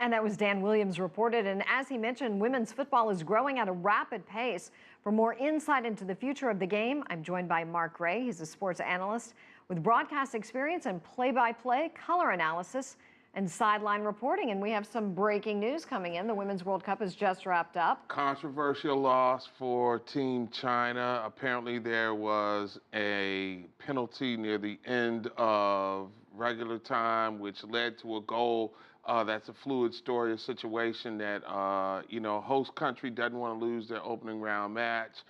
And that was Dan Williams reported. And as he mentioned, women's football is growing at a rapid pace. For more insight into the future of the game, I'm joined by Mark Gray. He's a sports analyst with broadcast experience and play-by-play color analysis and sideline reporting. And we have some breaking news coming in. The Women's World Cup has just wrapped up. Controversial loss for Team China. Apparently there was a penalty near the end of regular time, which led to a goal. That's a fluid story, a situation that, host country doesn't want to lose their opening round match.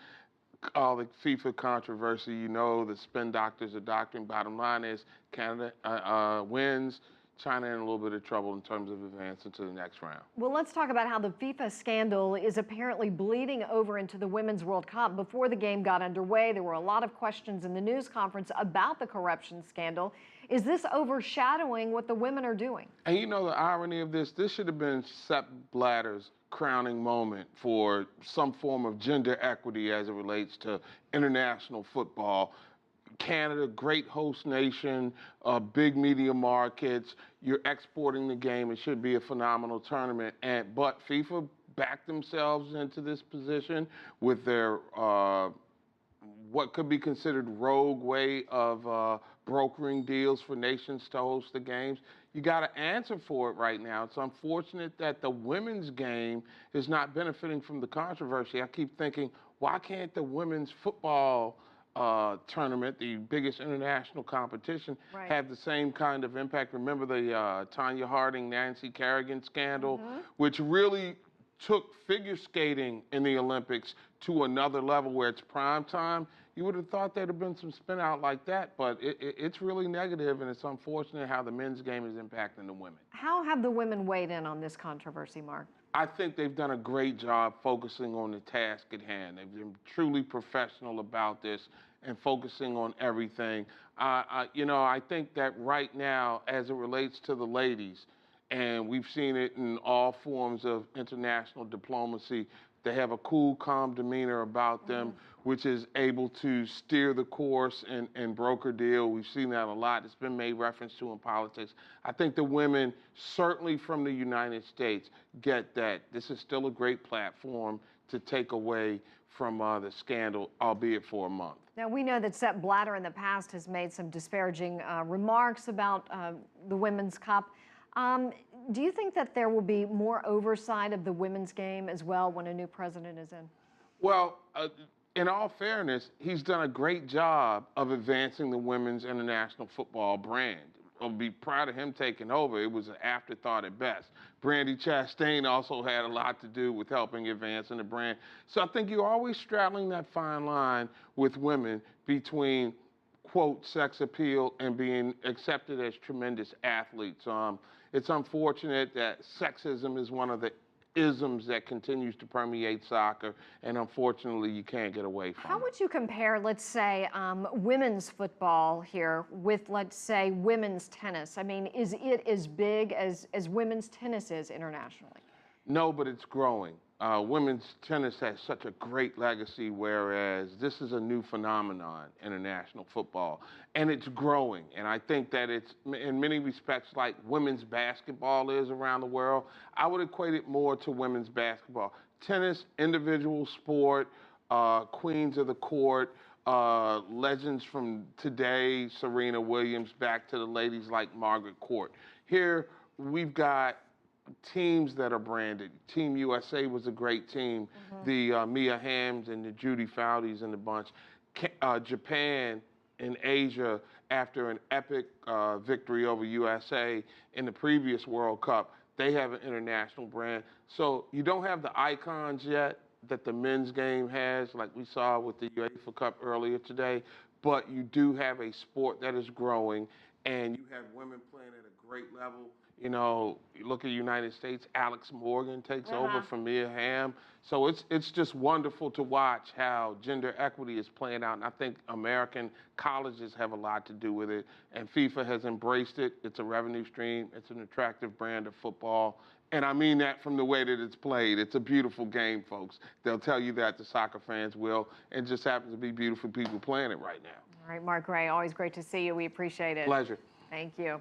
All the FIFA controversy, the spin doctors are doctoring. Bottom line is Canada wins. China in a little bit of trouble in terms of advancing to the next round. Well, let's talk about how the FIFA scandal is apparently bleeding over into the Women's World Cup. Before the game got underway, there were a lot of questions in the news conference about the corruption scandal. Is this overshadowing what the women are doing? And the irony of this should have been Sepp Blatter's crowning moment for some form of gender equity as it relates to international football. Canada, great host nation, big media markets. You're exporting the game. It should be a phenomenal tournament. But FIFA backed themselves into this position with their what could be considered rogue way of brokering deals for nations to host the games. You got to answer for it right now. It's unfortunate that the women's game is not benefiting from the controversy. I keep thinking, why can't the women's football tournament, the biggest international competition, have the same kind of impact? Remember the Tanya Harding, Nancy Kerrigan scandal, which really took figure skating in the Olympics to another level where it's prime time. You would have thought there'd have been some spin out like that, but it's really negative, and it's unfortunate how the men's game is impacting the women. How have the women weighed in on this controversy, Mark? I think they've done a great job focusing on the task at hand. They've been truly professional about this and focusing on everything. I think that right now, as it relates to the ladies, and we've seen it in all forms of international diplomacy, they have a cool, calm demeanor about them, which is able to steer the course and broker deal. We've seen that a lot. It's been made reference to in politics. I think the women, certainly from the United States, get that this is still a great platform to take away from the scandal, albeit for a month. Now, we know that Sepp Blatter in the past has made some disparaging remarks about the Women's Cup. Do you think that there will be more oversight of the women's game as well when a new president is in? Well, in all fairness, he's done a great job of advancing the women's international football brand. I'll be proud of him taking over. It was an afterthought at best. Brandi Chastain also had a lot to do with helping advance in the brand. So I think you're always straddling that fine line with women between, quote, sex appeal and being accepted as tremendous athletes. It's unfortunate that sexism is one of the isms that continues to permeate soccer, and unfortunately you can't get away from it. How would you compare, let's say, women's football here with, let's say, women's tennis? I mean, is it as big as women's tennis is internationally? No, but it's growing. Women's tennis has such a great legacy, whereas this is a new phenomenon, international football, and it's growing. And I think that it's, in many respects, like women's basketball is around the world. I would equate it more to women's basketball. Tennis, individual sport, queens of the court, legends from today, Serena Williams, back to the ladies like Margaret Court. Here, we've got teams that are branded. Team USA was a great team. The Mia Hamms and the Judy Foudy's in the bunch. Japan in Asia, after an epic victory over USA in the previous World Cup, they have an international brand. So you don't have the icons yet that the men's game has, like we saw with the UEFA Cup earlier today, but you do have a sport that is growing, and you have women playing at a great level. You look at the United States, Alex Morgan takes over from Mia Hamm. So it's just wonderful to watch how gender equity is playing out. And I think American colleges have a lot to do with it. And FIFA has embraced it. It's a revenue stream. It's an attractive brand of football. And I mean that from the way that it's played. It's a beautiful game, folks. They'll tell you that, the soccer fans will. And just happens to be beautiful people playing it right now. All right, Mark Gray, always great to see you. We appreciate it. Pleasure. Thank you.